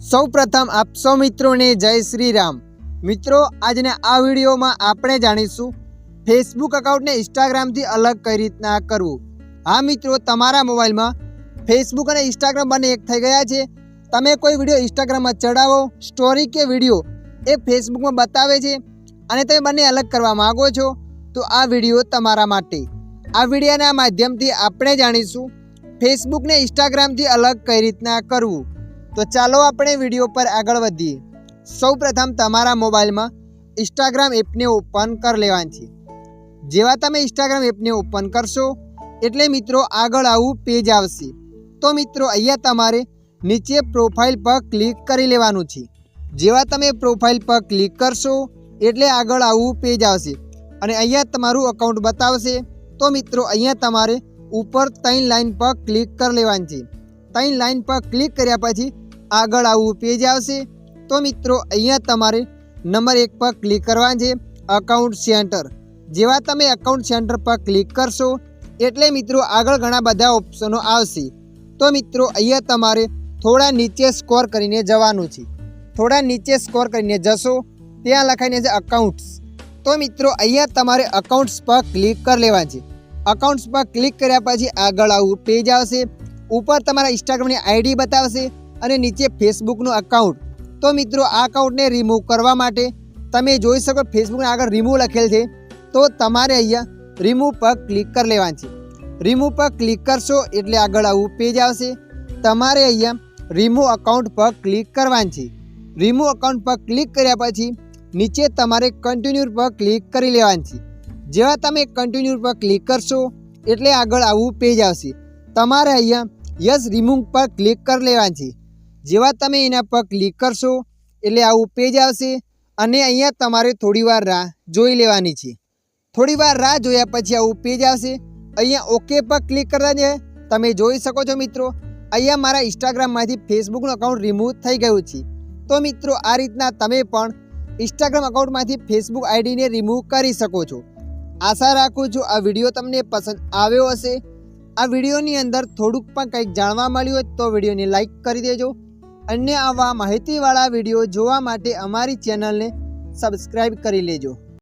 સૌ પ્રથમ આપ સૌ મિત્રોને જય શ્રી રામ। મિત્રો આજના આ વિડીયોમાં આપણે જાણીશું ફેસબુક એકાઉન્ટને ઇન્સ્ટાગ્રામથી અલગ કઈ રીતના કરવું। હા મિત્રો, તમારા મોબાઈલમાં ફેસબુક અને ઇન્સ્ટાગ્રામ બંને એક થઈ ગયા છે। તમે કોઈ વિડીયો ઇન્સ્ટાગ્રામમાં ચડાવો, સ્ટોરી કે વિડીયો એ ફેસબુકમાં બતાવે છે અને તમે બંને અલગ કરવા માગો છો તો આ વિડીયો તમારા માટે। આ વિડીયોના માધ્યમથી આપણે જાણીશું ફેસબુકને ઇન્સ્ટાગ્રામથી અલગ કઈ રીતના કરવું। તો ચાલો આપણે વિડીયો પર આગળ વધીએ। સૌપ્રથમ તમારા મોબાઈલમાં ઇન્સ્ટાગ્રામ એપને ઓપન કરી લેવાની છે। જેવા તમે ઇન્સ્ટાગ્રામ એપને ઓપન કરશો એટલે મિત્રો આગળ આવું પેજ આવશે। તો મિત્રો અહીંયા તમારે નીચે પ્રોફાઇલ પર ક્લિક કરી લેવાનું છે। જેવા તમે પ્રોફાઇલ પર ક્લિક કરશો એટલે આગળ આવું પેજ આવશે અને અહીંયા તમારું અકાઉન્ટ બતાવશે। તો મિત્રો અહીંયા તમારે ઉપર 3 લાઈન પર ક્લિક કરી લેવાની છે। 3 લાઈન પર ક્લિક કર્યા પછી આગળ આવું પેજ આવશે। તો મિત્રો અહીંયા તમારે નંબર 1 પર ક્લિક કરવાનું છે, અકાઉન્ટ સેન્ટર। જેવા તમે અકાઉન્ટ સેન્ટર પર ક્લિક કરશો એટલે મિત્રો આગળ ઘણા બધા ઓપ્શનો આવશે। તો મિત્રો અહીંયા તમારે થોડા નીચે સ્ક્રોલ કરીને જવાનું છે। થોડા નીચે સ્ક્રોલ કરીને જશો ત્યાં લખાઈને છે અકાઉન્ટ્સ। તો મિત્રો અહીંયા તમારે અકાઉન્ટ્સ પર ક્લિક કરી લેવાનું છે। અકાઉન્ટ્સ પર ક્લિક કર્યા પછી આગળ આવું પેજ આવશે। ઉપર તમારા ઇન્સ્ટાગ્રામની આઈડી બતાવશે અને નીચે ફેસબુકનું અકાઉન્ટ। તો મિત્રો આ અકાઉન્ટને રિમૂવ કરવા માટે તમે જોઈ શકો ફેસબુકને આગળ રિમૂવ લખેલ છે। તો તમારે અહીંયા રિમૂવ પર ક્લિક કરી લેવાનું છે। રિમૂવ પર ક્લિક કરશો એટલે આગળ આવું પેજ આવશે। તમારે અહીંયા રિમૂવ અકાઉન્ટ પર ક્લિક કરવાનું છે। રિમૂવ અકાઉન્ટ પર ક્લિક કર્યા પછી નીચે તમારે કન્ટિન્યુ પર ક્લિક કરી લેવાનું છે। જેવા તમે કન્ટિન્યુ પર ક્લિક કરશો એટલે આગળ આવું પેજ આવશે। તમારે અહીંયા યસ રિમૂવ પર ક્લિક કરી લેવાનું છે। જેવા તમે એના પર ક્લિક કરશો એટલે આવું પેજ આવશે અને અહીંયા તમારે થોડીવાર રાહ જોઈ લેવાની છે। થોડીવાર રાહ જોયા પછી આવું પેજ આવશે। અહીંયા ઓકે પર ક્લિક કરતા છે। તમે જોઈ શકો છો મિત્રો અહીંયા મારા ઇન્સ્ટાગ્રામમાંથી ફેસબુકનું અકાઉન્ટ રિમૂવ થઈ ગયું છે। તો મિત્રો આ રીતના તમે પણ ઇન્સ્ટાગ્રામ અકાઉન્ટમાંથી ફેસબુક આઈડીને રિમૂવ કરી શકો છો। આશા રાખું છું આ વિડીયો તમને પસંદ આવ્યો હશે। આ વિડીયોની અંદર થોડુંક પણ કંઈક જાણવા મળ્યું હોય તો વિડીયોને લાઈક કરી દેજો। અન્ય આવા માહિતીવાળા વિડીયો જોવા માટે અમારી ચેનલને સબસ્ક્રાઈબ કરી લેજો।